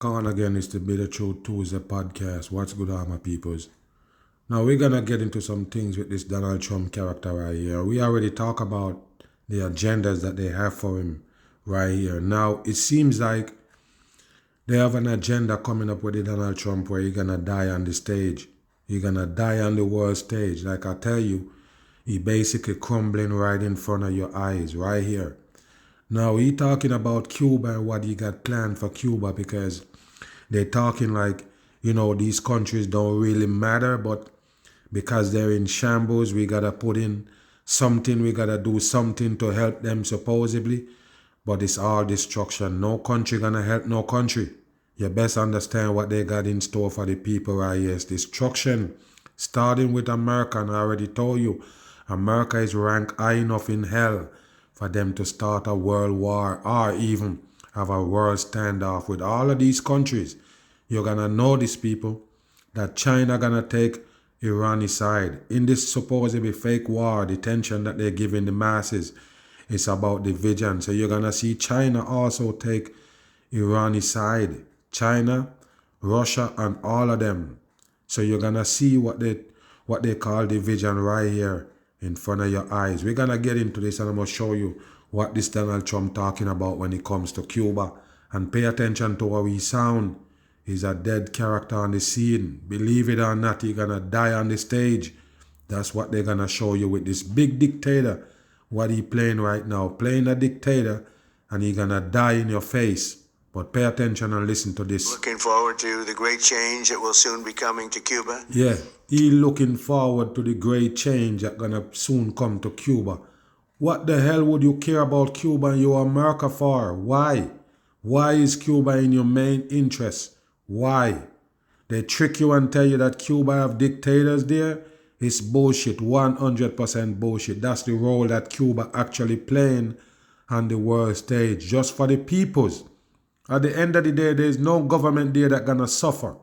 Come on again, it's the Bitter Truth Tuesday podcast. What's good, all my peoples? Now, we're going to get into some things with this Donald Trump character right here. We already talked about the agendas that they have for him right here. Now, it seems like they have an agenda coming up with the Donald Trump where he's going to die on the stage. He's going to die on the world stage. Like I tell you, he basically crumbling right in front of your eyes right here. Now, he talking about Cuba and what he got planned for Cuba because they're talking like, these countries don't really matter, but because they're in shambles, we got to put in something, we got to do something to help them supposedly, but it's all destruction. No country gonna help no country. You best understand what they got in store for the people right here. It's destruction, starting with America, and I already told you, America is ranked high enough in hell for them to start a world war or even have a world standoff with all of these countries. You're gonna notice, people, that China gonna take Iran's side. In this supposedly fake war, the tension that they're giving the masses, it's about division. So you're gonna see China also take Iran's side. China, Russia, and all of them. So you're gonna see what they call division right here in front of your eyes. We're gonna get into this and I'm gonna show you what this Donald Trump talking about when it comes to Cuba. And pay attention to how he sound. He's a dead character on the scene. Believe it or not, he's gonna die on the stage. That's what they're gonna show you with this big dictator. What he playing right now. Playing a dictator and he's gonna die in your face. But pay attention and listen to this. Looking forward to the great change that will soon be coming to Cuba. Yeah, he looking forward to the great change that's gonna soon come to Cuba. What the hell would you care about Cuba and your America for? Why? Why is Cuba in your main interest? Why? They trick you and tell you that Cuba have dictators there? It's bullshit, 100% bullshit. That's the role that Cuba actually playing on the world stage, just for the peoples. At the end of the day, there's no government there that's gonna suffer.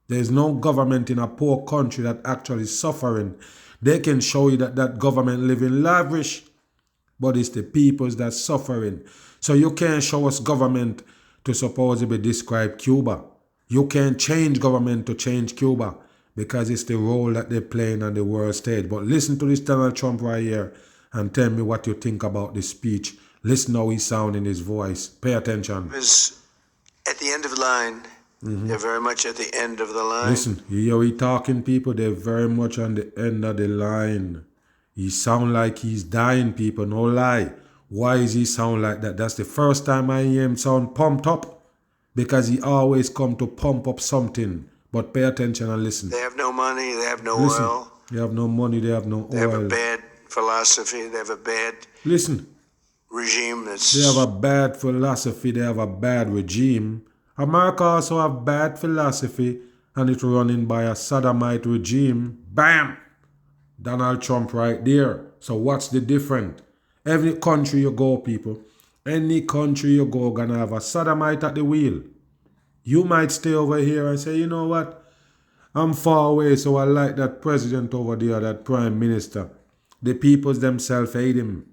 There's no government in a poor country that actually suffering. They can show you that that government living lavish, but it's the peoples that's suffering. So you can't show us government to supposedly describe Cuba. You can't change government to change Cuba because it's the role that they're playing on the world stage. But listen to this Donald Trump right here and tell me what you think about this speech. Listen how he sound in his voice. Pay attention. Is at the end of the line. They're very much at the end of the line. Listen, you hear he talking, people? They're very much on the end of the line. He sound like he's dying, people. No lie. Why is he sound like that? That's the first time I hear him sound pumped up. Because he always come to pump up something. But pay attention and listen. They have no money. They have no oil. They have no money. They have no oil. They have a bad philosophy. They have a bad regime. They have a bad philosophy. They have a bad regime. America also have bad philosophy. And it's running by a sodomite regime. Bam! Donald Trump right there. So what's the difference? Every country you go, people. Any country you go, gonna have a sodomite at the wheel. You might stay over here and say, you know what? I'm far away, so I like that president over there, that prime minister. The peoples themselves hate him.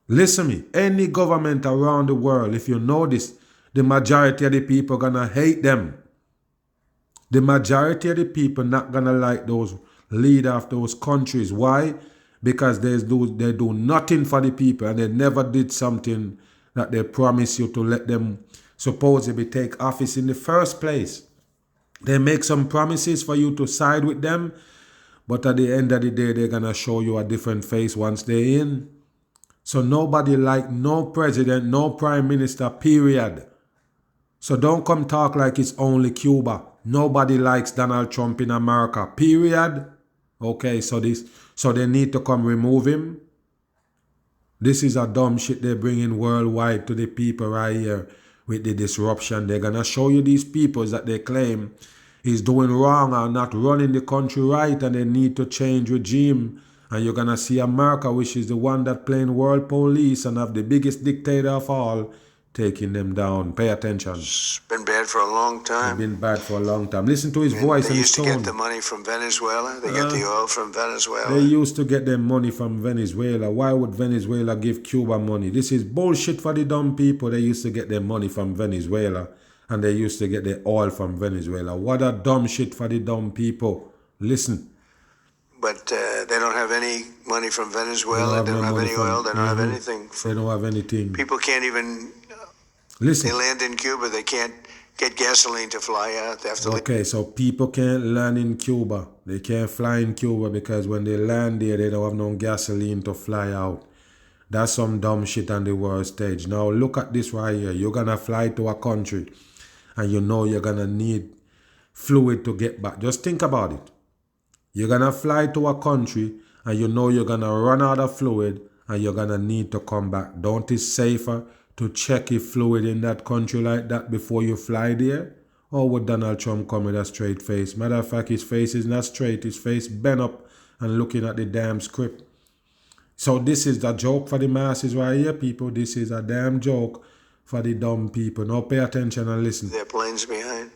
Listen to me. Any government around the world, if you notice, the majority of the people gonna hate them. The majority of the people not gonna like those leaders of those countries. Why? Because they do nothing for the people and they never did something that they promised you to let them supposedly take office in the first place. They make some promises for you to side with them, but at the end of the day, they're going to show you a different face once they're in. So nobody like no president, no prime minister, period. So don't come talk like it's only Cuba. Nobody likes Donald Trump in America, period. Okay, so they need to come remove him. This is a dumb shit they're bringing worldwide to the people right here with the disruption. They're going to show you these peoples that they claim is doing wrong or not running the country right and they need to change regime. And you're going to see America, which is the one that playing world police and have the biggest dictator of all, taking them down. Pay attention. It's been bad for a long time. It's been bad for a long time. Listen to his voice and his tone. They used to get the money from Venezuela. They get the oil from Venezuela. They used to get their money from Venezuela. Why would Venezuela give Cuba money? This is bullshit for the dumb people. They used to get their money from Venezuela. and they used to get the oil from Venezuela. What a dumb shit for the dumb people. Listen. But they don't have any money from Venezuela. They don't have any oil. They don't have anything. They don't have anything. People can't even. Listen. They land in Cuba. They can't get gasoline to fly out. They have to. Okay, so people can't land in Cuba. They can't fly in Cuba because when they land there, they don't have no gasoline to fly out. That's some dumb shit on the world stage. Now look at this right here. You're gonna fly to a country, and you know you're gonna need fluid to get back. Just think about it. You're gonna fly to a country and you know you're gonna run out of fluid and you're gonna need to come back. Don't it safer to check if fluid in that country like that before you fly there? Or would Donald Trump come with a straight face? Matter of fact, his face is not straight. His face bent up and looking at the damn script. So this is the joke for the masses right here, people. This is a damn joke for the dumb people. Now pay attention and listen. Their planes behind.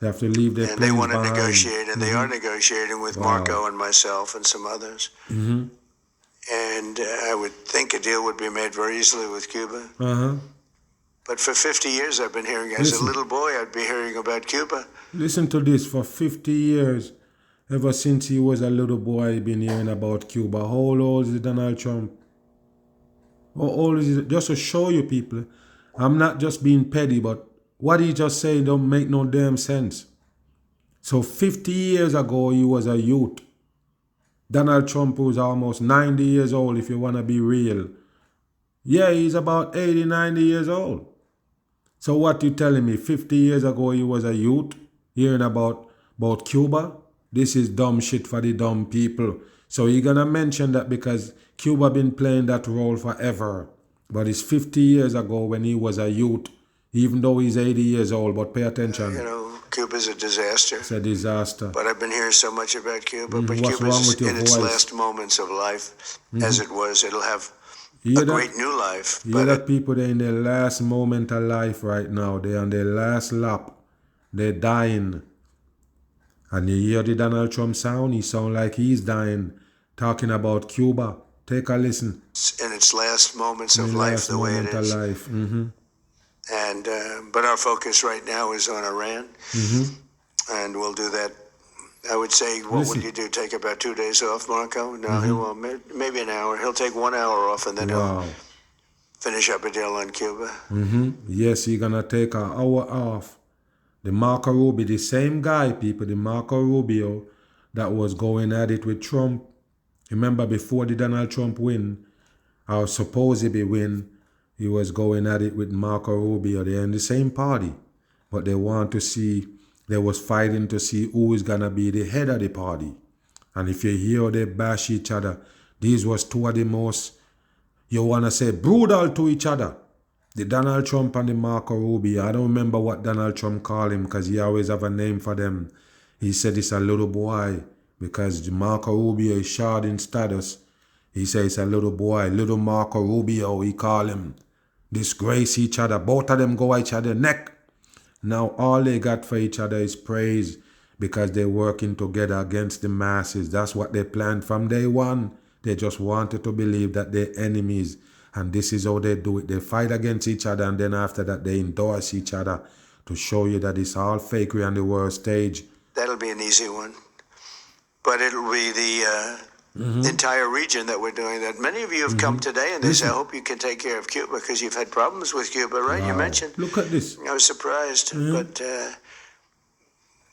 They have to leave their and planes they want to behind. negotiate, and they are negotiating with Marco and myself and some others. And I would think a deal would be made very easily with Cuba. But for 50 years I've been hearing, as a little boy, I'd be hearing about Cuba. Listen to this. For 50 years, ever since he was a little boy, he'd been hearing about Cuba. How old is Donald Trump? How old is it? Just to show you people, I'm not just being petty, but what he just said don't make no damn sense. So 50 years ago, he was a youth. Donald Trump was almost 90 years old, if you want to be real. Yeah, he's about 80, 90 years old. So what you telling me? 50 years ago, he was a youth, hearing about Cuba? This is dumb shit for the dumb people. So you're going to mention that because Cuba been playing that role forever. But it's 50 years ago when he was a youth. Even though he's 80 years old, but pay attention. You know, Cuba's a disaster. It's a disaster. But I've been hearing so much about Cuba. But What's wrong Cuba's with your in its voice? last moments of life, as it was. It'll have You a that, great new life. You But that people, they're in their last moment of life right now. They're on their last lap. They're dying. And you hear the Donald Trump sound? He sound like he's dying. Talking about Cuba. Take a listen. it's in its last moments of life, the way it is. Life. And but our focus right now is on Iran, and we'll do that. I would say, what would you do? Take about 2 days off, Marco? No, he won't. Maybe an hour. He'll take 1 hour off, and then he'll finish up a deal on Cuba. Yes, he's gonna take an hour off. The Marco Rubio, the same guy, people, the Marco Rubio that was going at it with Trump. Remember, before the Donald Trump win, or supposedly win, he was going at it with Marco Rubio. They're in the same party, but they want to see, they was fighting to see who is going to be the head of the party. And if you hear they bash each other, these was two of the most, you want to say, brutal to each other. The Donald Trump and the Marco Rubio. I don't remember what Donald Trump called him because he always have a name for them. He said it's a little boy because Marco Rubio is short in status. He says it's a little boy, little Marco Rubio, he call him. Disgrace each other. Both of them go at each other neck. Now all they got for each other is praise because they're working together against the masses. That's what they planned from day one. They just wanted to believe that they're enemies. And this is how they do it. They fight against each other and then after that they endorse each other to show you that it's all fakery on the world stage. That'll be an easy one. But it'll be the entire region that we're doing that. Many of you have come today and they say, I hope you can take care of Cuba because you've had problems with Cuba, right? Wow. You mentioned. Look at this. I was surprised, but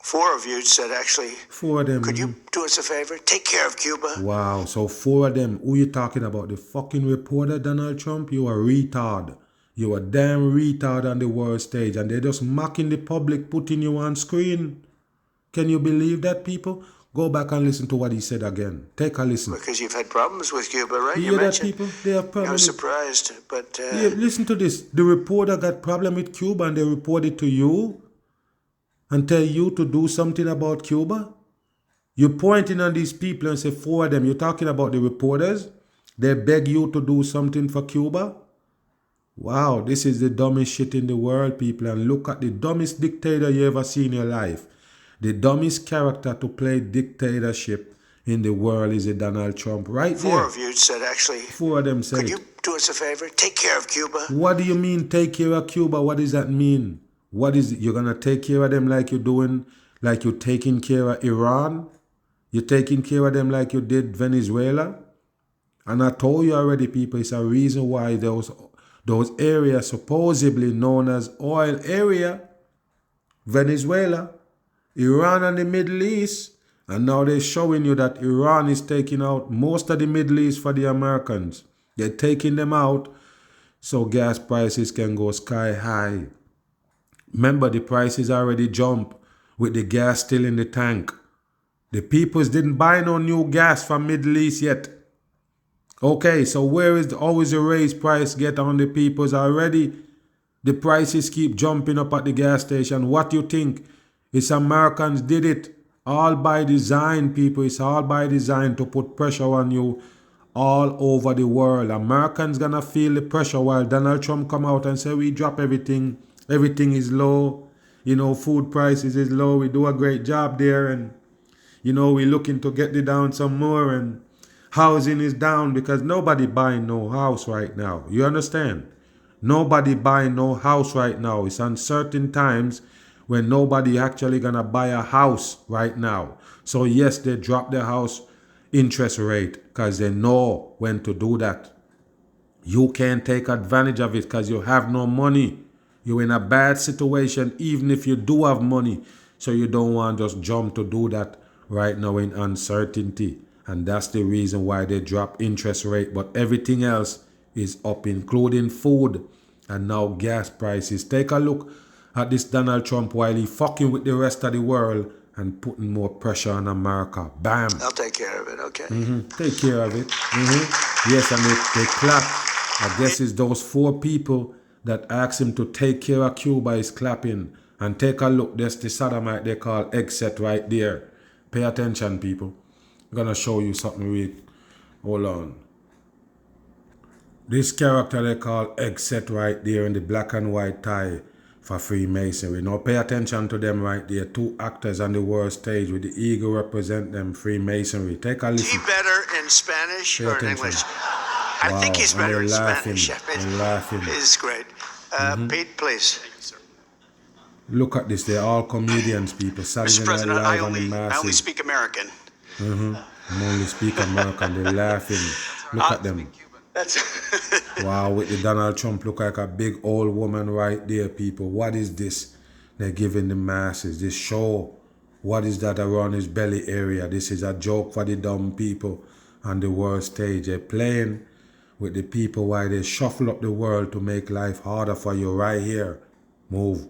4 of you said, actually, 4 of them. could you do us a favor? Take care of Cuba. Wow, so 4 of them. Who you talking about? The fucking reporter, Donald Trump? You a retard. You a damn retard on the world stage. And they're just mocking the public, putting you on screen. Can you believe that, people? Go back and listen to what he said again. Take a listen. Because you've had problems with Cuba, right? You You hear that, mentioned. people? They have problems. I was surprised, but Yeah, listen to this. The reporter got problem with Cuba and they report it to you and tell you to do something about Cuba? You're pointing on these people and say 4 of them. You're talking about the reporters. They beg you to do something for Cuba? Wow, this is the dumbest shit in the world, people. And look at the dumbest dictator you ever see in your life. The dumbest character to play dictatorship in the world is a Donald Trump. Right 4 there. of you said, actually, 4 of them said could it. you do us a favor? Take care of Cuba. What do you mean take care of Cuba? What does that mean? What is it? You're gonna take care of them like you're doing, like you're taking care of Iran? You're taking care of them like you did Venezuela? And I told you already, people, it's a reason why those areas supposedly known as oil area, Venezuela, Iran and the Middle East, and now they're showing you that Iran is taking out most of the Middle East for the Americans. They're taking them out so gas prices can go sky high. Remember, the prices already jumped with the gas still in the tank. The peoples didn't buy no new gas from Middle East yet. Okay, so where is always the raised price get on the peoples already? The prices keep jumping up at the gas station. What you think? It's Americans did it. All by design, people. It's all by design to put pressure on you all over the world. Americans gonna feel the pressure while Donald Trump come out and say we drop everything. Everything is low. You know, food prices is low. We do a great job there, and you know, we're looking to get it down some more, and housing is down because nobody buying no house right now. You understand? Nobody buying no house right now. It's uncertain times when nobody actually gonna buy a house right now. So yes, they drop their house interest rate because they know when to do that. You can't take advantage of it because you have no money. You're in a bad situation even if you do have money. So you don't want to just jump to do that right now in uncertainty. And that's the reason why they drop interest rate. But everything else is up, including food and now gas prices. Take a look at this Donald Trump while he fucking with the rest of the world and putting more pressure on America. Bam. I'll take care of it, okay? Take care of it. Yes, and they clap. I guess it's those 4 people that asked him to take care of Cuba is clapping. And take a look. There's the sodomite they call exit right there. Pay attention, people. I'm going to show you something real. Hold on. This character they call exit right there in the black and white tie for Freemasonry. Now pay attention to them right there. 2 actors on the world stage with the eagle represent them Freemasonry. Take a listen. Is he better in Spanish or in English? I think he's better in Spanish. I'm laughing. It's great. Pete, please. Look at this. They're all comedians, people. Mr. President, I only speak American. I'm only speak American. They're laughing. Look at them. That's Wow, with the Donald Trump look like a big old woman right there, people. What is this they're giving the masses? This show. What is that around his belly area? This is a joke for the dumb people on the world stage. They're playing with the people while they shuffle up the world to make life harder for you right here. Move.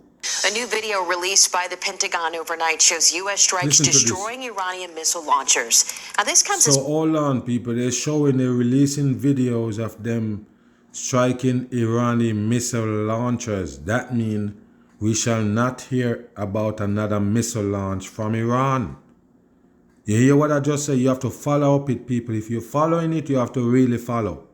A new video released by the Pentagon overnight shows U.S. strikes destroying Iranian missile launchers. Now, this comes as... So, hold on, people. They're releasing videos of them striking Iranian missile launchers. That means we shall not hear about another missile launch from Iran. You hear what I just said? You have to follow up it, people. If you're following it, you have to really follow.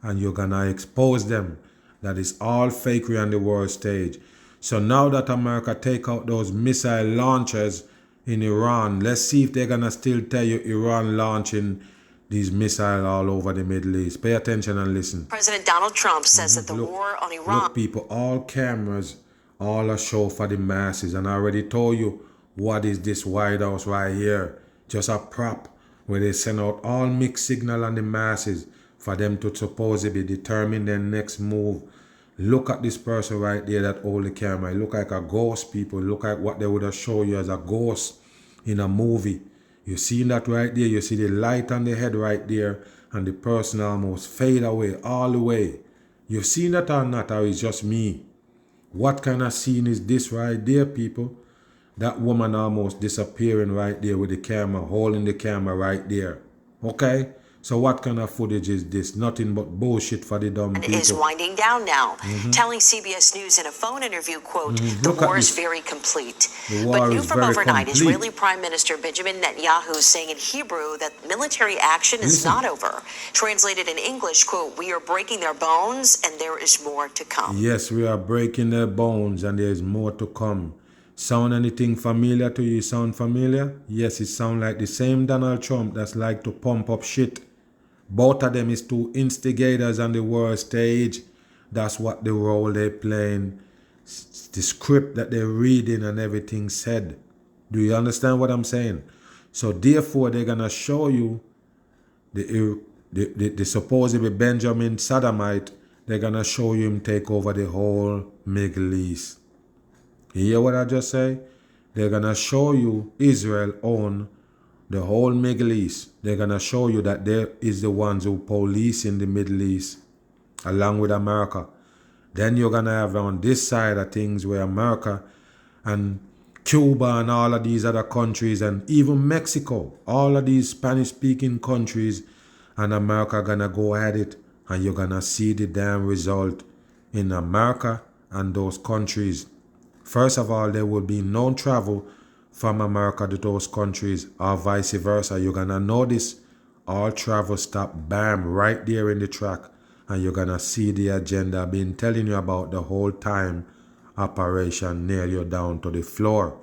And you're going to expose them that it's all fakery on the world stage. So now that America take out those missile launchers in Iran, let's see if they're going to still tell you Iran launching these missiles all over the Middle East. Pay attention and listen. President Donald Trump says that the war on Iran... Look, people, all cameras, all a show for the masses. And I already told you, what is this White House right here? Just a prop where they send out all mixed signal on the masses for them to supposedly determine their next move. Look at this person right there that hold the camera. It look like a ghost, people. Look like what they would have shown you as a ghost in a movie. You see that right there? You see the light on the head right there, and the person almost fade away all the way. You seen that or not, or it's just me? What kind of scene is this right there, people? That woman almost disappearing right there with the camera, holding the camera right there. Okay? So what kind of footage is this? Nothing but bullshit for the dumb people. Is winding down now, telling CBS News in a phone interview, quote, the war is very complete. But new from overnight, Israeli Prime Minister Benjamin Netanyahu saying in Hebrew that military action is not over. Translated in English, quote, we are breaking their bones and there is more to come. Yes, we are breaking their bones and there is more to come. Sound anything familiar to you? Sound familiar? Yes, it sound like the same Donald Trump that's like to pump up shit. Both of them is 2 instigators on the world stage. That's what the role they playing. the script that they're reading and everything said. Do you understand what I'm saying? So therefore, they're gonna show you the supposedly Benjamin Sodomite. They're gonna show you him take over the whole Middle East. You hear what I just say? They're gonna show you Israel own the whole Middle East. They're gonna show you that they is the ones who police in the Middle East, along with America. Then you're gonna have on this side of things where America and Cuba and all of these other countries and even Mexico, all of these Spanish-speaking countries, and America gonna go at it, and you're gonna see the damn result in America and those countries. First of all, there will be no travel from America to those countries or vice versa. You're gonna notice all travel stop, bam, right there in the track, and you're gonna see the agenda I've been telling you about the whole time. Operation nail you down to the floor.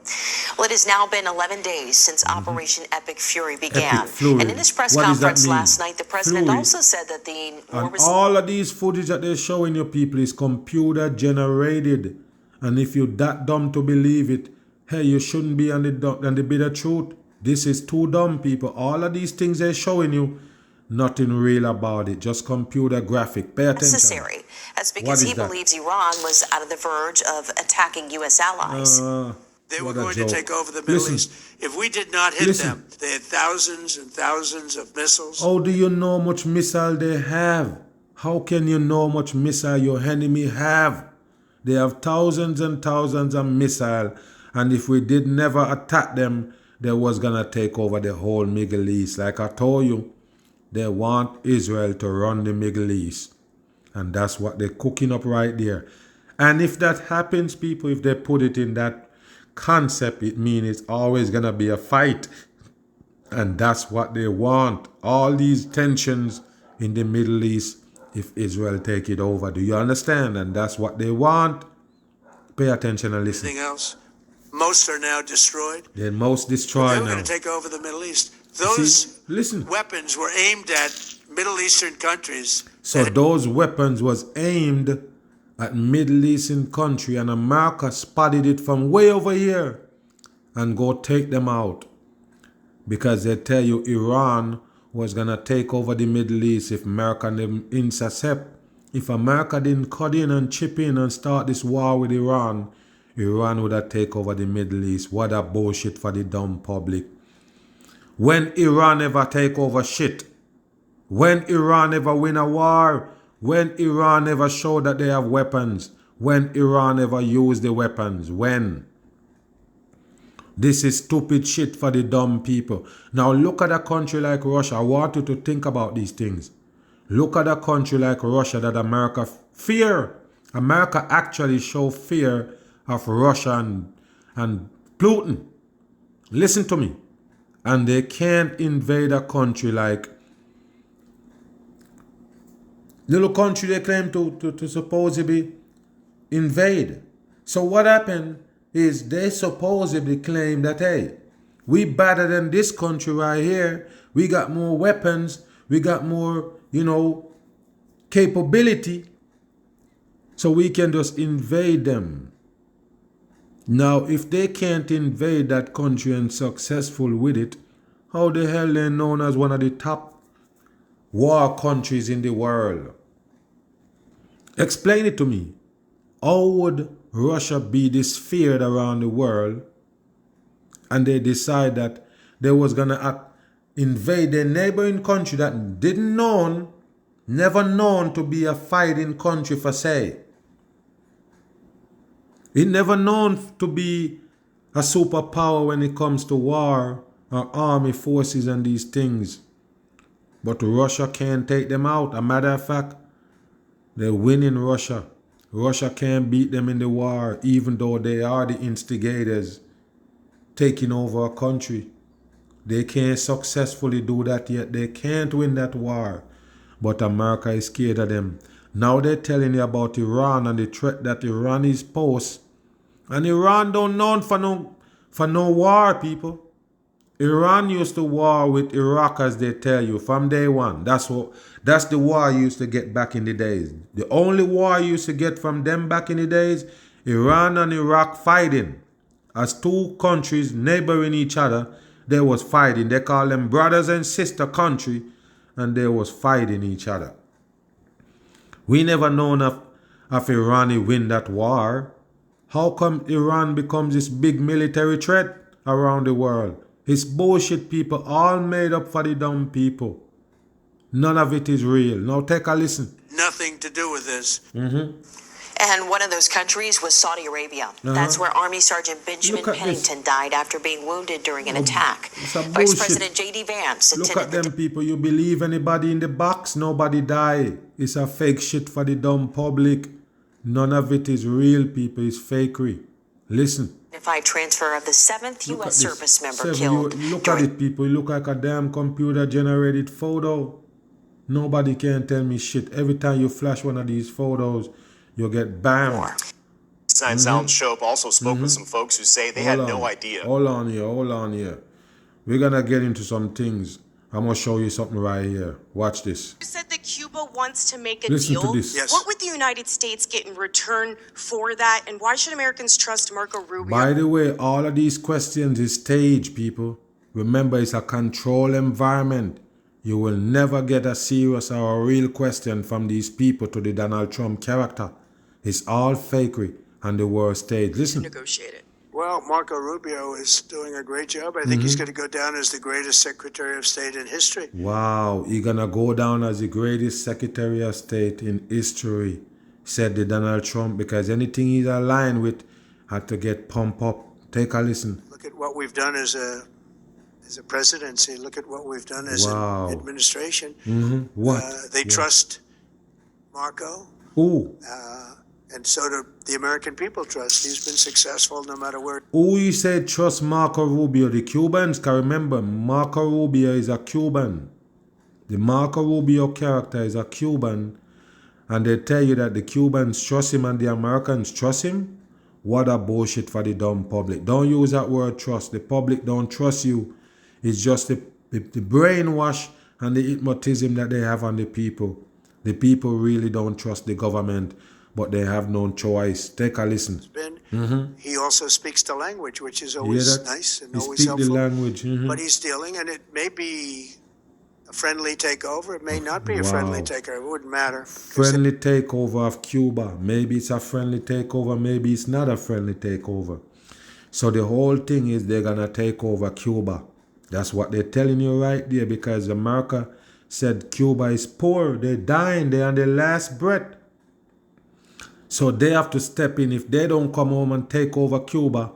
Well, it has now been 11 days since Operation Epic Fury began. Epic Fury. And in his press What does that conference mean? last night, the president Fury. also said that the war And was... all of these footage that they're showing you people is computer generated. And if you're that dumb to believe it, hey, you shouldn't be on the bitter truth. This is too dumb, people. All of these things they're showing you, nothing real about it. Just computer graphic. Pay attention. necessary. That's because he believes Iran was out of the verge of attacking U.S. allies. They were going to take over the Middle East. If we did not hit them, they had thousands and thousands of missiles. How do you know how much missile they have? How can you know how much missile your enemy have? They have thousands and thousands of missile, and if we did never attack them, they was gonna take over the whole Middle East. Like I told you, they want Israel to run the Middle East, and that's what they're cooking up right there. And if that happens, people, if they put it in that concept, it means it's always gonna be a fight, and that's what they want. All these tensions in the Middle East, if Israel take it over. Do you understand? And that's what they want. Pay attention and listen. Anything else? Most are now destroyed. They're most destroyed They were now. going to take over the Middle East. See, Those weapons were aimed at Middle Eastern countries. So those weapons was aimed at Middle Eastern country, and America spotted it from way over here and go take them out. Because they tell you Iran was going to take over the Middle East if America didn't intercept. If America didn't cut in and chip in and start this war with Iran, Iran would have taken over the Middle East. What a bullshit for the dumb public. When Iran ever take over shit? When Iran ever win a war? When Iran ever show that they have weapons? When Iran ever use the weapons? When? This is stupid shit for the dumb people. Now look at a country like Russia. I want you to think about these things. Look at a country like Russia that America fear. America actually show fear of Russia and Putin. Listen to me. And they can't invade a country like little country they claim to supposedly invade. So what happened is they supposedly claim that, hey, we better than this country right here. We got more weapons. We got more, capability. So we can just invade them. Now, if they can't invade that country and successful with it, how the hell they known as one of the top war countries in the world? Explain it to me. How would Russia be this feared around the world, and they decide that they was gonna invade their neighboring country that never known to be a fighting country for say. It never known to be a superpower when it comes to war or army forces and these things. But Russia can't take them out. A matter of fact, they're winning Russia. Russia can't beat them in the war, even though they are the instigators taking over a country. They can't successfully do that yet. They can't win that war. But America is scared of them. Now they're telling you about Iran and the threat that Iran is posed. And Iran don't known for no war, people. Iran used to war with Iraq, as they tell you, from day one. That's the war you used to get back in the days. The only war you used to get from them back in the days Iran and Iraq fighting. As two countries neighboring each other, they was fighting. They call them brothers and sister country, and they was fighting each other. We never known of Iran win that war. How come Iran becomes this big military threat around the world? It's bullshit, people, all made up for the dumb people. None of it is real. Now take a listen. Nothing to do with this. And one of those countries was Saudi Arabia. That's where Army Sergeant Benjamin Pennington died after being wounded during an attack. Vice President J.D. Vance Look at them people. You believe anybody in the box? Nobody die. It's a fake shit for the dumb public. None of it is real, people. It's fakery. Listen. Transfer of the 7th U.S. service member killed. Look at it, people. It look like a damn computer-generated photo. Nobody can tell me shit. Every time you flash one of these photos, you'll get banned. Science Alan Shope also spoke with some folks who say they had no idea. Hold on here. We're going to get into some things. I'm going to show you something right here. Watch this. You said that Cuba wants to make a Listen deal. to this. Yes. What would the United States get in return for that? And why should Americans trust Marco Rubio? By the way, all of these questions is staged, people. Remember, it's a controlled environment. You will never get a serious or a real question from these people to the Donald Trump character. It's all fakery and the war stage. Listen. Negotiate it. Well, Marco Rubio is doing a great job. I think he's going to go down as the greatest Secretary of State in history. Wow, he's going to go down as the greatest Secretary of State in history, said the Donald Trump, because anything he's aligned with had to get pumped up. Take a listen. Look at what we've done as a presidency. Look at what we've done as an administration. What? They trust Marco. Who? And so do the American people trust. He's been successful no matter where. Who you said trust Marco Rubio? The Cubans? Can remember, Marco Rubio is a Cuban. The Marco Rubio character is a Cuban. And they tell you that the Cubans trust him and the Americans trust him? What a bullshit for the dumb public. Don't use that word trust. The public don't trust you. It's just the brainwash and the hypnotism that they have on the people. The people really don't trust the government, but they have no choice. Take a listen. He also speaks the language, which is always nice and always speak helpful. The language. But he's dealing, and it may be a friendly takeover. It may not be a friendly takeover. It wouldn't matter. Friendly takeover of Cuba. Maybe it's a friendly takeover. Maybe it's not a friendly takeover. So the whole thing is they're going to take over Cuba. That's what they're telling you right there, because America said Cuba is poor. They're dying. They're on their last breath. So they have to step in. If they don't come home and take over Cuba,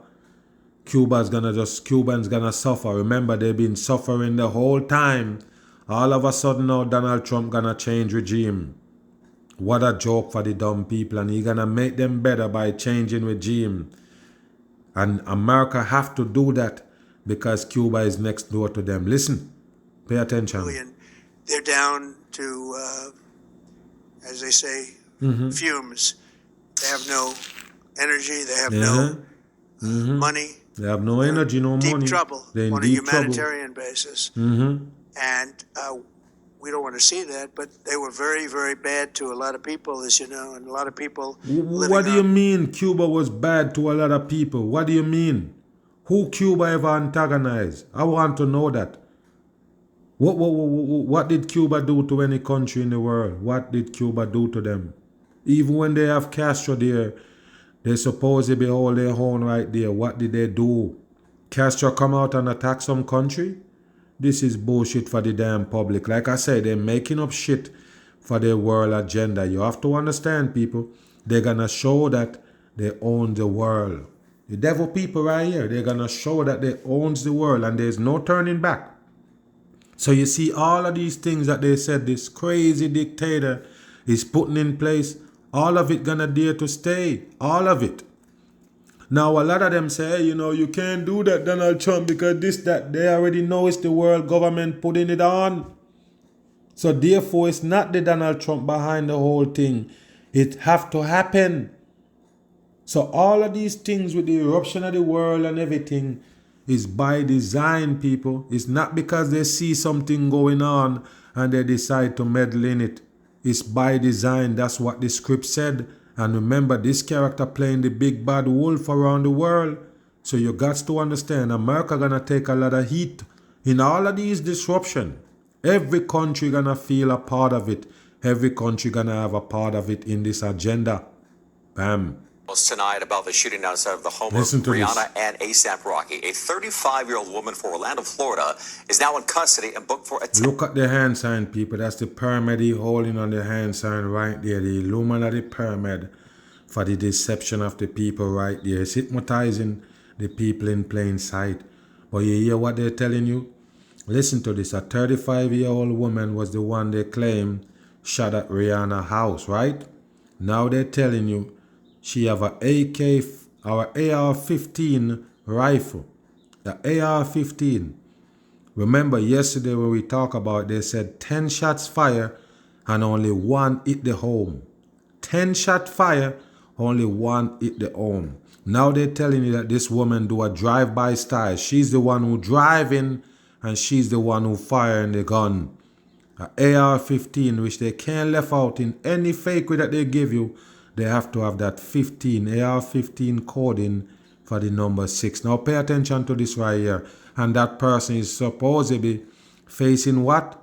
Cubans gonna suffer. Remember, they've been suffering the whole time. All of a sudden now Donald Trump gonna change regime. What a joke for the dumb people, and he gonna make them better by changing regime. And America have to do that because Cuba is next door to them. Listen, pay attention. They're down to, as they say, fumes. They have no energy. They have no money. They have no energy, no money. Deep trouble on a humanitarian basis. And we don't want to see that, but they were very, very bad to a lot of people, as you know, and a lot of people. What do you mean Cuba was bad to a lot of people? What do you mean? Who Cuba ever antagonized? I want to know that. What did Cuba do to any country in the world? What did Cuba do to them? Even when they have Castro there, they supposedly hold their own right there. What did they do? Castro come out and attack some country? This is bullshit for the damn public. Like I said, they're making up shit for their world agenda. You have to understand, people. They're going to show that they own the world. The devil people right here, they're going to show that they own the world and there's no turning back. So you see all of these things that they said this crazy dictator is putting in place, all of it gonna dare to stay. All of it. Now a lot of them say, hey, you can't do that, Donald Trump, because this, that. They already know it's the world government putting it on. So therefore it's not the Donald Trump behind the whole thing. It have to happen. So all of these things with the eruption of the world and everything is by design, people. It's not because they see something going on and they decide to meddle in it. It's by design. That's what the script said. And remember, this character playing the big bad wolf around the world. So you got to understand, America gonna take a lot of heat in all of these disruption. Every country gonna feel a part of it. Every country gonna have a part of it in this agenda. Bam. Tonight about the shooting outside of the home of Rihanna and ASAP Rocky. A 35-year-old woman from Orlando, Florida, is now in custody and booked for a... Look at the hand sign, people. That's the pyramid he holding on the hand sign right there. The Illuminati pyramid for the deception of the people right there. It's hypnotizing the people in plain sight. But you hear what they're telling you? Listen to this. A 35-year-old woman was the one they claim shot at Rihanna's house, right? Now they're telling you she have a AK or AR-15 rifle. The AR-15. Remember yesterday when we talked about, they said 10 shots fire and only one hit the home. 10 shot fire, only one hit the home. Now they're telling you that this woman do a drive-by style. She's the one who driving and she's the one who firing the gun. A AR-15, which they can't left out in any fake way that they give you. They have to have that 15, AR-15 coding for the number 6. Now pay attention to this right here. And that person is supposed to be facing what?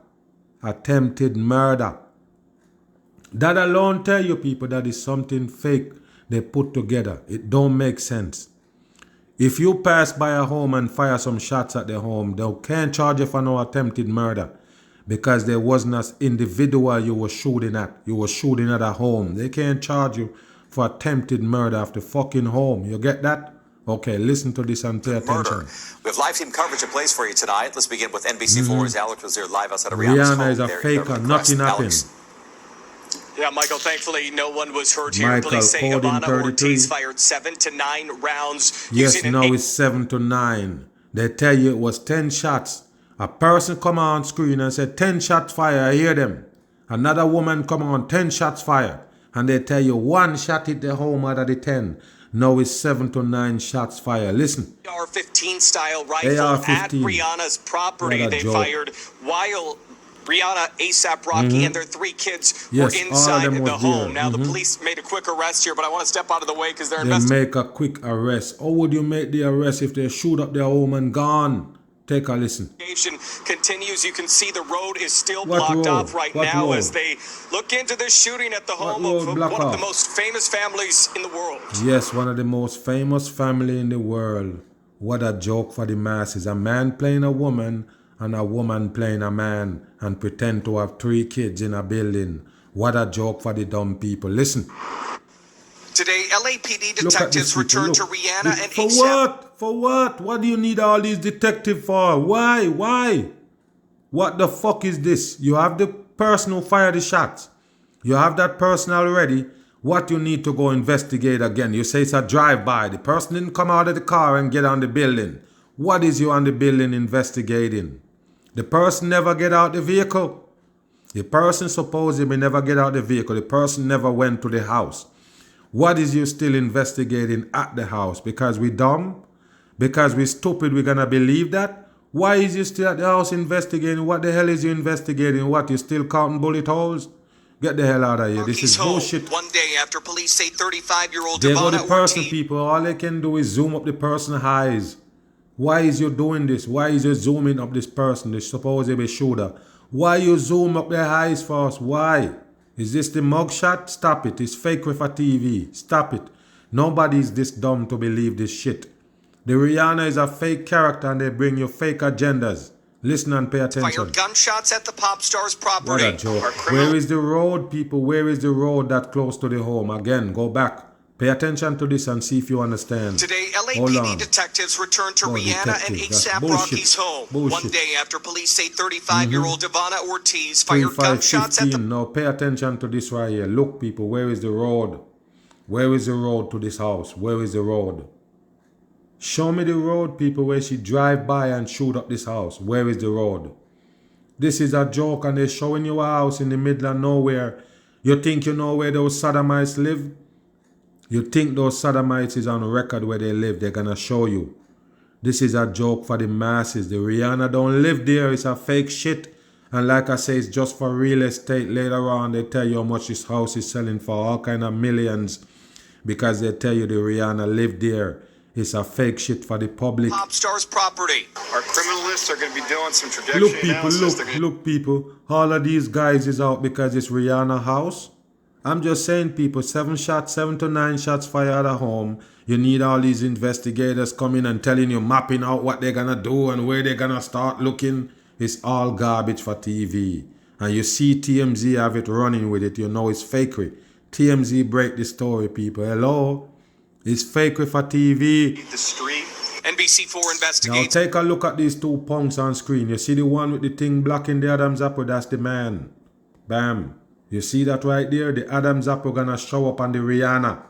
Attempted murder. That alone tell you people that is something fake they put together. It don't make sense. If you pass by a home and fire some shots at the home, they can't charge you for no attempted murder. Because there wasn't an individual you were shooting at. You were shooting at a home. They can't charge you for attempted murder of the fucking home. You get that? Okay, listen to this and pay attention. We have live team coverage in place for you tonight. Let's begin with NBC4's Alex was there live outside of Rihanna's home. Rihanna is a faker. Nothing happened. Yeah, Michael, thankfully no one was hurt here. Police say Havana Ortiz fired 7 to 9 rounds. Yes, now it's 7 to 9. They tell you it was 10 shots. A person come on screen and said 10 shots fire, I hear them. Another woman come on, 10 shots fire. And they tell you 1 shot hit the home out of the 10. Now it's 7 to 9 shots fire. Listen. AR-15 style rifle at Rihanna's property. They fired while Rihanna, ASAP Rocky, and their 3 kids were inside the home. Now the police made a quick arrest here, but I want to step out of the way because they're investigating. They make a quick arrest. How would you make the arrest if they shoot up their home and gone? Take a listen. Continues. You can see the road is still blocked off right now as they look into this shooting at the home of one of the most famous families in the world. Yes, one of the most famous family in the world. What a joke for the masses. A man playing a woman and a woman playing a man and pretend to have 3 kids in a building. What a joke for the dumb people. Listen. Today, LAPD detectives returned to Rihanna and For ASAP. what? For what? What do you need all these detectives for? Why? Why? What the fuck is this? You have the person who fired the shots. You have that person already. What you need to go investigate again? You say it's a drive-by. The person didn't come out of the car and get on the building. What is you on the building investigating? The person never get out the vehicle. The person supposedly never get out the vehicle. The person never went to the house. What is you still investigating at the house? Because we dumb? Because we stupid, we're going to believe that? Why is you still at the house investigating? What the hell is you investigating? What, you still counting bullet holes? Get the hell out of here. This is bullshit. One day after police say 35-year-old There go the person, people. All they can do is zoom up the person's eyes. Why is you doing this? Why is you zooming up this person, the supposed shooter? Why you zoom up their eyes for us? Why? Is this the mugshot? Stop it. It's fake with a TV. Stop it. Nobody's this dumb to believe this shit. The Rihanna is a fake character and they bring you fake agendas. Listen and pay attention. Fired gunshots at the pop star's property. What a joke. Where is the road, people? Where is the road that close to the home? Again, go back. Pay attention to this and see if you understand. Today, LAPD detectives returned to Rihanna and ASAP Rocky's home. One day after police say 35-year-old Havana Ortiz fired gunshots at the... Now pay attention to this right here. Look, people, where is the road? Where is the road to this house? Where is the road? Show me the road, people, where she drive by and shoot up this house. Where is the road? This is a joke and they're showing you a house in the middle of nowhere. You think you know where those sodomites live? You think those sodomites is on record where they live. They're going to show you. This is a joke for the masses. The Rihanna don't live there. It's a fake shit. And like I say, it's just for real estate. Later on, they tell you how much this house is selling for, all kind of millions, because they tell you the Rihanna lived there. It's a fake shit for the public. Pop star's property. Our criminalists are going to be doing some trajectory analysis. Look, people. All of these guys is out because it's Rihanna house. I'm just saying, people, 7 to 9 shots fired at home. You need all these investigators coming and telling you, mapping out what they're going to do and where they're going to start looking. It's all garbage for TV. And you see TMZ have it running with it. You know it's fakery. TMZ break the story, people. Hello? It's fakery for TV. The street. NBC4 investigates. Now take a look at these 2 punks on screen. You see the one with the thing blocking the Adam's apple? That's the man. Bam. You see that right there? The Adam's apple gonna show up on the Rihanna.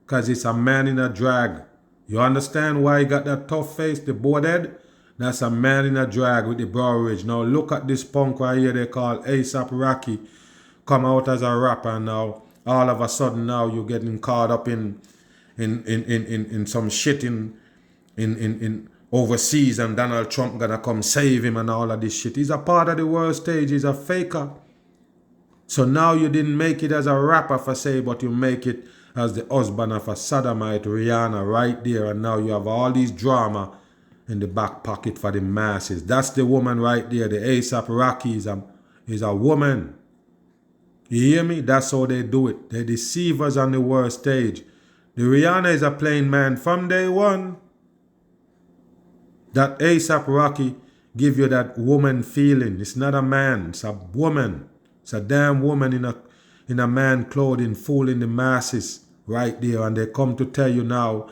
Because it's a man in a drag. You understand why he got that tough face, the board head? That's a man in a drag with the brow ridge. Now look at this punk right here they call A$AP Rocky. Come out as a rapper now. All of a sudden now you're getting caught up in some shit in overseas, and Donald Trump gonna come save him and all of this shit. He's a part of the world stage. He's a faker. So now you didn't make it as a rapper for say, but you make it as the husband of a sodomite, Rihanna, right there. And now you have all these drama in the back pocket for the masses. That's the woman right there. The A$AP Rocky is a woman. You hear me? That's how they do it. They deceive us on the world stage. The Rihanna is a plain man from day one. That A$AP Rocky give you that woman feeling. It's not a man. It's a woman. It's a damn woman in a man clothing fooling the masses right there. And they come to tell you now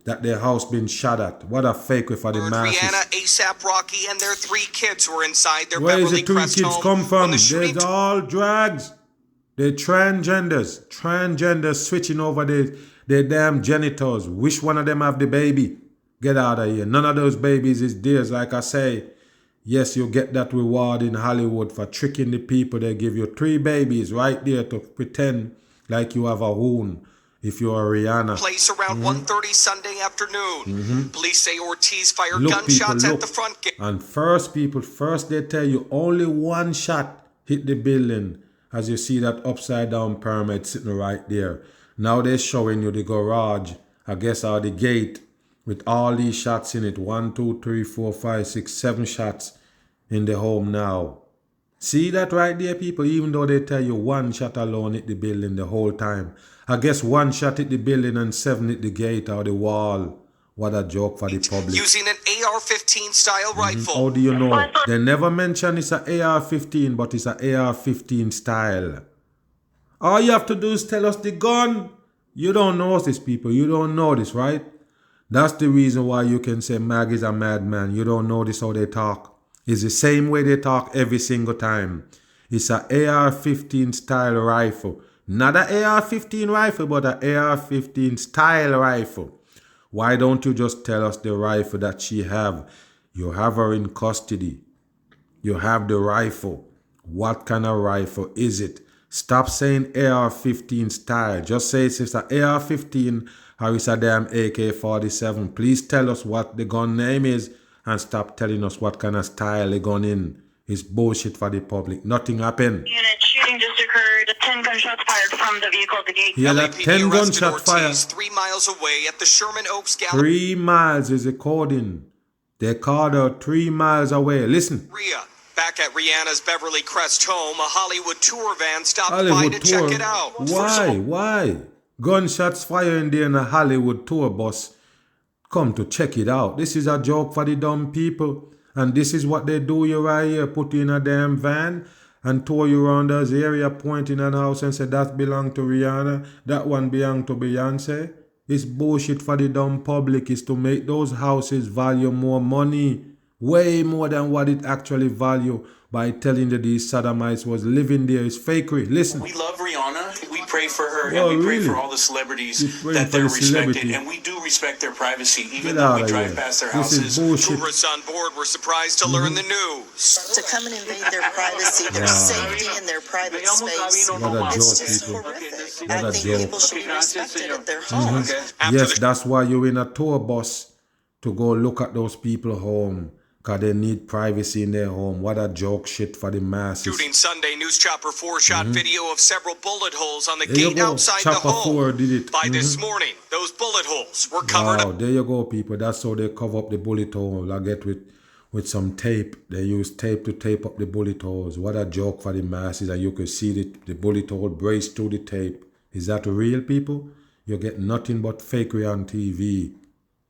that their house been shot at. What a fake for the masses. Rihanna, A$AP Rocky, and their 3 kids were inside their Where Beverly is the 3 Crest kids home come from? They're all drags. They're transgenders. Transgenders switching over their damn genitals. Which one of them have the baby? Get out of here. None of those babies is theirs. Like I say, yes, you get that reward in Hollywood for tricking the people. They give you 3 babies right there to pretend like you have a wound if you're a Rihanna. Place around 1:30 Sunday afternoon. Police say Ortiz fired gunshots at the front gate. And first they tell you only 1 shot hit the building. As you see that upside down pyramid sitting right there. Now they're showing you the garage, I guess, or the gate with all these shots in it. 1, 2, 3, 4, 5, 6, 7 shots in the home now. See that right there, people? Even though they tell you 1 shot alone hit the building the whole time. I guess 1 shot hit the building and 7 hit the gate or the wall. What a joke for the public. Using an AR-15 style rifle. How do you know? They never mention it's an AR-15, but it's an AR-15 style. All you have to do is tell us the gun. You don't know this, people. You don't know this, right? That's the reason why you can say Mag is a madman. You don't know this how they talk. It's the same way they talk every single time. It's an AR-15 style rifle. Not an AR-15 rifle, but an AR-15 style rifle. Why don't you just tell us the rifle that she have? You have her in custody. You have the rifle. What kind of rifle is it? Stop saying AR-15 style. Just say it's an AR-15 or it's a damn AK-47. Please tell us what the gun name is and stop telling us what kind of style the gun in. It's bullshit for the public. Nothing happened. Unit shooting just occurred. 10 gunshots fired from the vehicle at the gate. Yeah, that 10 gunshot fire. 3 miles away at the Sherman Oaks Gallery. 3 miles is according. They called her 3 miles away. Listen. Back at Rihanna's Beverly Crest home, a Hollywood tour van stopped by to check it out. Why? Gunshots firing there in a Hollywood tour bus. Come to check it out. This is a joke for the dumb people. And this is what they do you right here. Put you in a damn van and tour you around this area, pointing at a house and say that belong to Rihanna, that one belong to Beyonce. It's bullshit for the dumb public. Is to make those houses value more money. Way more than what it actually value by telling that these sodomites was living there. It's fakery. Listen. We love Rihanna. We pray for her, and we pray for all the celebrities that they're respected. And we do respect their privacy, even though we drive past their houses. Tourists on board were surprised to learn the news. To come and invade their privacy, their safety, and their private space. What a It's joke, just people. horrific. I think people should be respected at their homes. Yes, that's why you're in a tour bus to go look at those people home because they need privacy in their home. What a joke shit for the masses. Shooting Sunday, News Chopper 4 shot video of several bullet holes on the gate outside the home. 4 did it. By this morning, those bullet holes were covered up. There you go, people. That's how they cover up the bullet hole. I get with some tape. They use tape to tape up the bullet holes. What a joke for the masses. And you can see the bullet hole braced through the tape. Is that real, people? You get nothing but fakery on TV.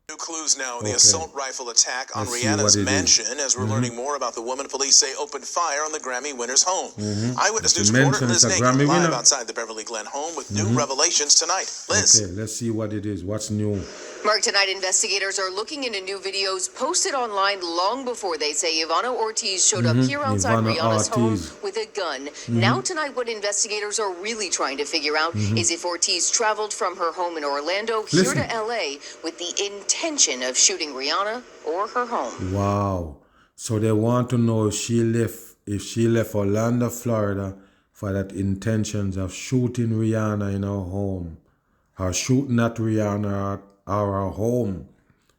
New clues now in the assault rifle attack on Rihanna's mansion as we're learning more about the woman police say opened fire on the Grammy winner's home. Eyewitness News reporter Liz Nagin live outside the Beverly Glen home with new revelations tonight. Liz. Okay, let's see what it is. What's new? Mark, tonight investigators are looking into new videos posted online long before they say Ivana Ortiz showed up here outside Rihanna's home with a gun. Now tonight what investigators are really trying to figure out is if Ortiz traveled from her home in Orlando here to LA with the intention of shooting Rihanna or her home. Wow. So they want to know if she left Orlando, Florida for that intentions of shooting Rihanna in her home. Or shooting at Rihanna our home.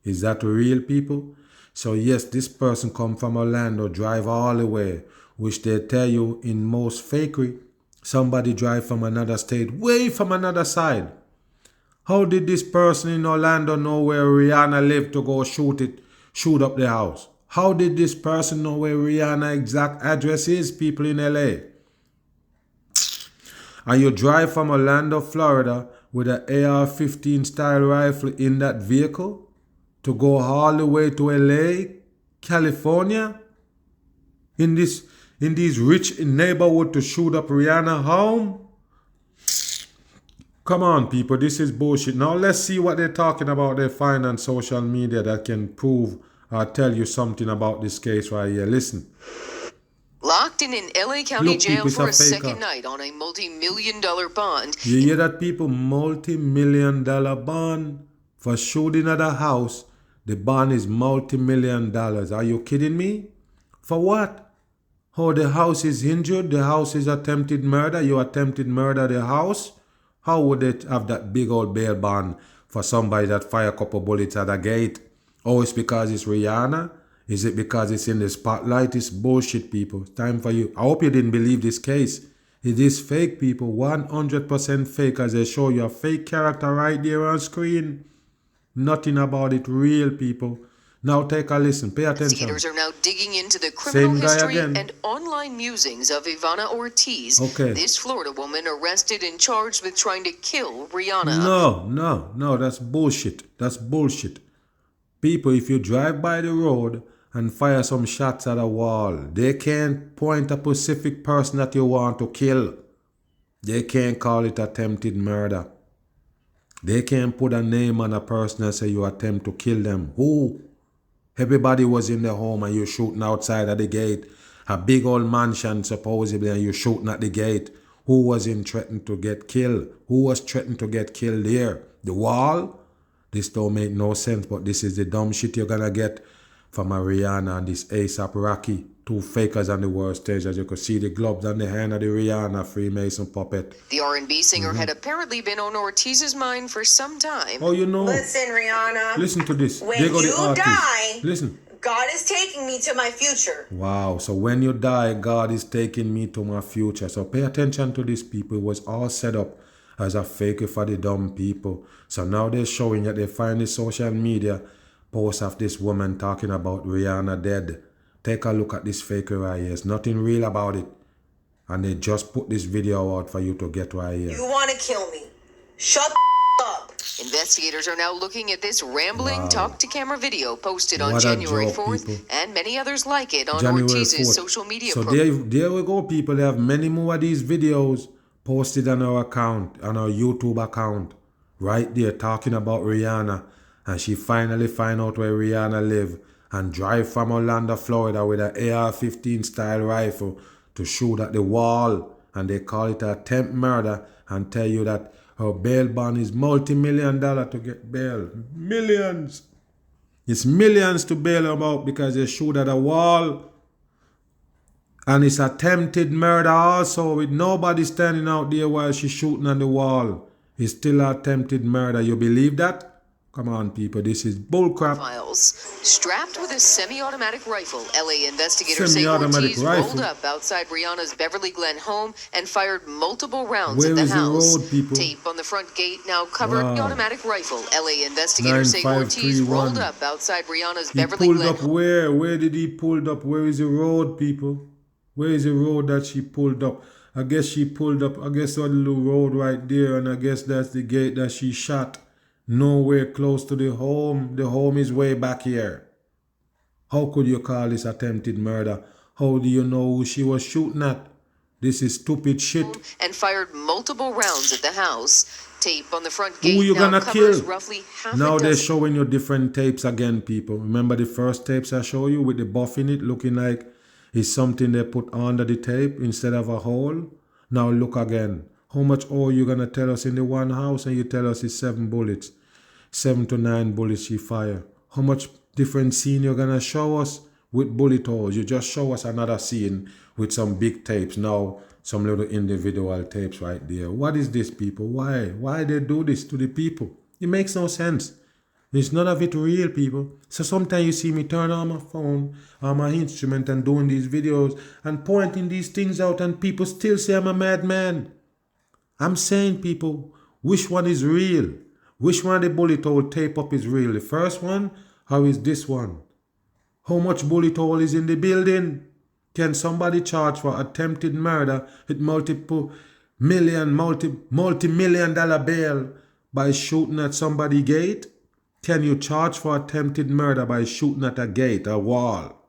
Is that real, people? So yes, this person come from Orlando, drive all the way, which they tell you in most fakery, somebody drive from another state, way from another side. How did this person in Orlando know where Rihanna lived to go shoot up the house? How did this person know where Rihanna's exact address is, people in LA? And you drive from Orlando, Florida, with an AR-15 style rifle in that vehicle to go all the way to LA, California, in these rich neighborhood to shoot up Rihanna home? Come on, people, this is bullshit. Now let's see what they're talking about they find on social media that can prove or tell you something about this case right here. Listen. Locked in an LA County jail for a second night on a multi-million-dollar bond. You hear that, people? Multi-million-dollar bond for shooting at a house. The bond is multi-million dollars. Are you kidding me? For what? Oh, the house is injured. The house is attempted murder. You attempted murder the house? How would they have that big old bail bond for somebody that fire a couple bullets at a gate? Oh, it's because it's Rihanna? Is it because it's in the spotlight? It's bullshit, people. It's time for you. I hope you didn't believe this case. It is fake, people. 100% fake, as they show you a fake character right there on screen. Nothing about it real, people. Now take a listen. Pay attention. Investigators are now digging into the criminal history and online musings of Ivana Ortiz. This Florida woman arrested and charged with trying to kill Rihanna. No. That's bullshit. That's bullshit. People, if you drive by the road and fire some shots at a wall, they can't point a specific person that you want to kill. They can't call it attempted murder. They can't put a name on a person and say you attempt to kill them. Who? Everybody was in the home and you're shooting outside at the gate. A big old mansion supposedly and you're shooting at the gate. Who was threatened to get killed? Who was threatened to get killed there? The wall? This don't make no sense, but this is the dumb shit you're gonna get from a Rihanna and this A$AP Rocky. Two fakers on the world stage. As you can see the gloves on the hand of the Rihanna Freemason puppet. The R&B singer had apparently been on Ortiz's mind for some time. Oh, you know. Listen, Rihanna. Listen to this. When you die, listen. God is taking me to my future. Wow. So when you die, God is taking me to my future. So pay attention to this, people. It was all set up as a fake for the dumb people. So now they're showing that they find the social media post of this woman talking about Rihanna dead. Take a look at this fake right here. There's nothing real about it. And they just put this video out for you to get right here. You want to kill me. Shut up. Investigators are now looking at this rambling talk-to-camera video posted on January 4th and many others like it on Ortiz's social media profile. So there we go, people. They have many more of these videos posted on our account, on our YouTube account. Right there, talking about Rihanna. And she finally find out where Rihanna live. And drive from Orlando, Florida with an AR-15 style rifle to shoot at the wall. And they call it an attempt murder and tell you that her bail bond is multi-million dollar to get bail. Millions. It's millions to bail them out because they shoot at a wall. And it's attempted murder also with nobody standing out there while she's shooting on the wall. It's still attempted murder. You believe that? Come on, people, this is bullcrap. Files. Strapped with a semi-automatic rifle, LA investigators say Ortiz rolled up outside Rihanna's Beverly Glen home and fired multiple rounds at the house. Tape on the front gate now covered the automatic rifle. LA investigators say Ortiz rolled up outside Rihanna's Beverly Glen home. Where did he pull up? Where is the road, people? Where is the road that she pulled up? I guess she pulled up, I guess on the little road right there, and I guess that's the gate that she shot. Nowhere close to the home. The home is way back here. How could you call this attempted murder? How do you know who she was shooting at? This is stupid shit. And fired multiple rounds at the house. Tape on the front gate who you gonna kill? Roughly half now a they're showing you different tapes again, people. Remember the first tapes I show you with the buff in it, looking like it's something they put under the tape instead of a hole? Now look again. How much oil you gonna tell us in the one house and you tell us it's 7 bullets? 7 to 9 bullets she fire. How much different scene you're gonna show us with bullet holes? You just show us another scene with some big tapes. Now some little individual tapes right there. What is this, people? Why they do this to the people? It makes no sense. It's none of it real, people. So sometimes you see me turn on my phone or my instrument and doing these videos and pointing these things out, and people still say I'm a madman. I'm saying, people, which one is real? Which one of the bullet hole tape up is real? The first one? Or is this one? How much bullet hole is in the building? Can somebody charge for attempted murder with multi-million dollar bail by shooting at somebody's gate? Can you charge for attempted murder by shooting at a gate, a wall?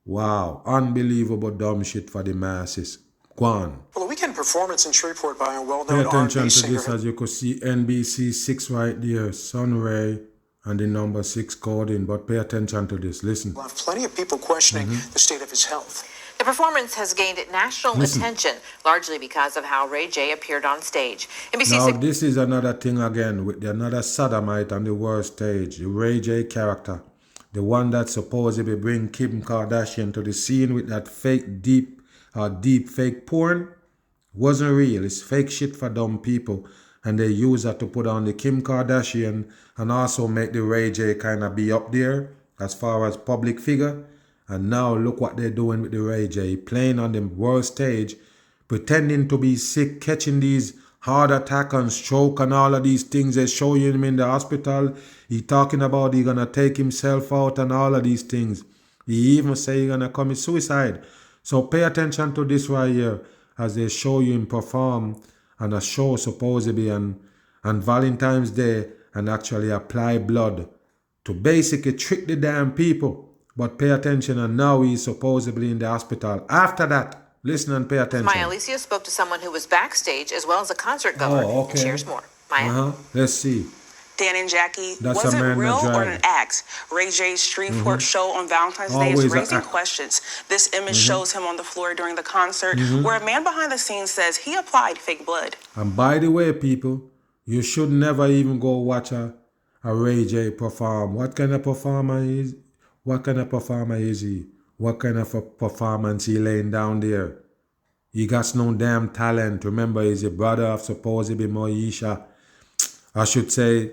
Wow, unbelievable dumb shit for the masses. Go on. Well, a weekend performance in Shreveport by a well-known Pay attention R&B to singer. this, as you could see NBC 6 right there, Sunray, and the number 6 coding. But pay attention to this. Listen. We'll have plenty of people questioning the state of his health. The performance has gained national attention, largely because of how Ray J appeared on stage. Now, this is another thing again with another sodomite on the world stage, the Ray J character. The one that supposedly bring Kim Kardashian to the scene with that fake deep fake porn. Wasn't real. It's fake shit for dumb people. And they use that to put on the Kim Kardashian and also make the Ray J kind of be up there as far as public figure. And now look what they're doing with the Ray J, playing on the world stage, pretending to be sick, catching these heart attack and stroke and all of these things. They show him in the hospital. He talking about he gonna take himself out and all of these things. He even say he gonna commit suicide. So pay attention to this right here as they show you him perform on a show supposedly on Valentine's Day and actually apply blood to basically trick the damn people. But pay attention, and now he's supposedly in the hospital. After that, listen and pay attention. Maya Alicia spoke to someone who was backstage as well as a concert goer. Oh, okay. And shares more. Maya? Let's see. Dan and Jackie, That's was a it man real that or drive. an act? Ray J's Shreveport show on Valentine's Day Always is a raising act. questions. This image shows him on the floor during the concert where a man behind the scenes says he applied fake blood. And by the way, people, you should never even go watch a Ray J perform. What kind of performer is? What kind of performer is he? What kind of a performance he laying down there? He got no damn talent. Remember, he's a brother of supposedly Moesha. I should say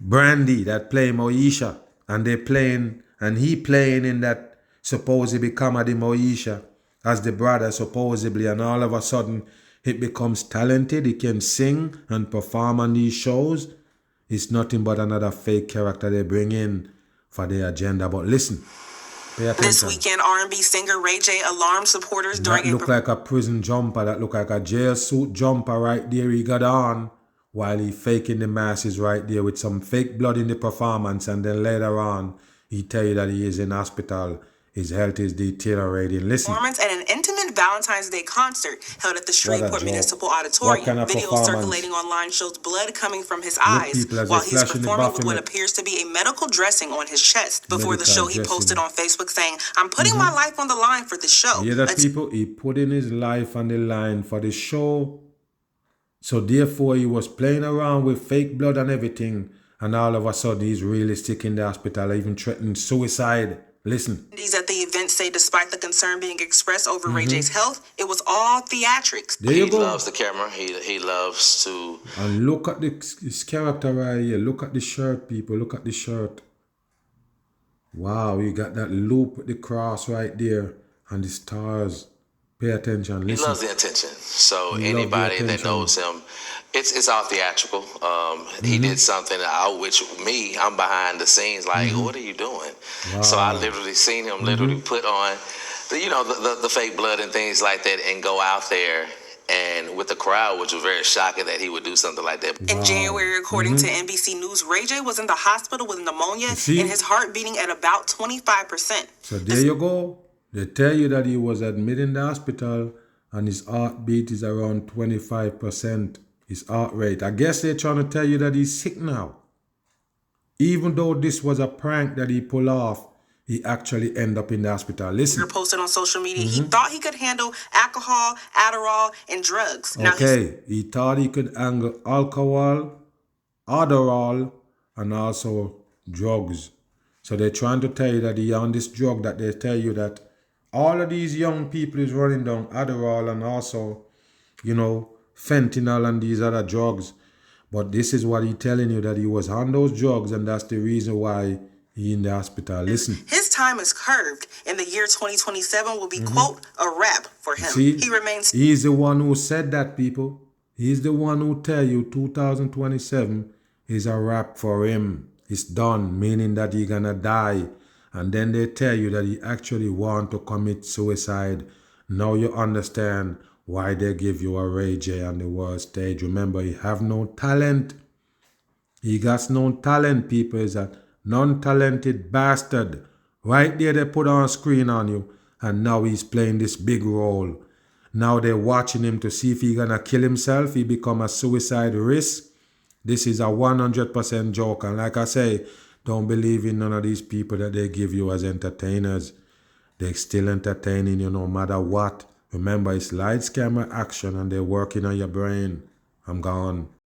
Brandy that play Moesha. And they playing, and he playing in that supposedly comedy Moesha as the brother supposedly, and all of a sudden it becomes talented. He can sing and perform on these shows. It's nothing but another fake character they bring in for their agenda. But listen, pay attention. This weekend, R&B singer Ray J alarmed supporters during That look like a prison jumper. That look like a jail suit jumper right there he got on while he faking the masses right there with some fake blood in the performance, and then later on he tell you that he is in hospital. His health is deteriorating. Listen. Performance at an intimate Valentine's Day concert held at the Shreveport Municipal Auditorium. Kind of Video circulating online shows blood coming from his eyes while he's performing with what appears to be a medical dressing on his chest. Before the show, he posted on Facebook saying, "I'm putting my life on the line for this show." Yeah, that people, he putting his life on the line for the show. So therefore, he was playing around with fake blood and everything. And all of a sudden, he's really sick in the hospital, even threatening suicide. Listen. At the event say despite the concern being expressed over Ray J's health, it was all theatrics. There you he go. Loves the camera. He loves to. And look at his character right here. Look at the shirt, people. Look at the shirt. Wow, you got that loop with the cross right there and the stars. Pay attention. Listen. He loves the attention. So anybody that knows him, it's all theatrical. He did something out which I'm behind the scenes like, what are you doing? Wow. So I literally seen him literally put on, the fake blood and things like that and go out there. And with the crowd, which was very shocking that he would do something like that. In January, according to NBC News, Ray J was in the hospital with pneumonia and his heart beating at about 25%. So there you go. They tell you that he was admitted in the hospital and his heartbeat is around 25%. His heart rate. I guess they're trying to tell you that he's sick now. Even though this was a prank that he pulled off, he actually ended up in the hospital. Listen. You're posted on social media. He thought he could handle alcohol, Adderall, and drugs. Okay. He thought he could handle alcohol, Adderall, and also drugs. So they're trying to tell you that he's on this drug that they tell you that all of these young people is running down Adderall and also, fentanyl and these other drugs. But this is what he's telling you, that he was on those drugs and that's the reason why he in the hospital. Listen. His time is curved and the year 2027 will be, quote, a wrap for him. See, he remains. He's the one who said that, people. He's the one who tell you 2027 is a wrap for him. It's done, meaning that he's gonna die. And then they tell you that he actually want to commit suicide. Now you understand why they give you a Ray J on the world stage. Remember, he have no talent. He got no talent, people. Is a non-talented bastard. Right there they put on screen on you. And now he's playing this big role. Now they're watching him to see if he's gonna kill himself. He become a suicide risk. This is a 100% joke. And like I say, don't believe in none of these people that they give you as entertainers. They're still entertaining you no matter what. Remember, it's lights, camera, action, and they're working on your brain. I'm gone.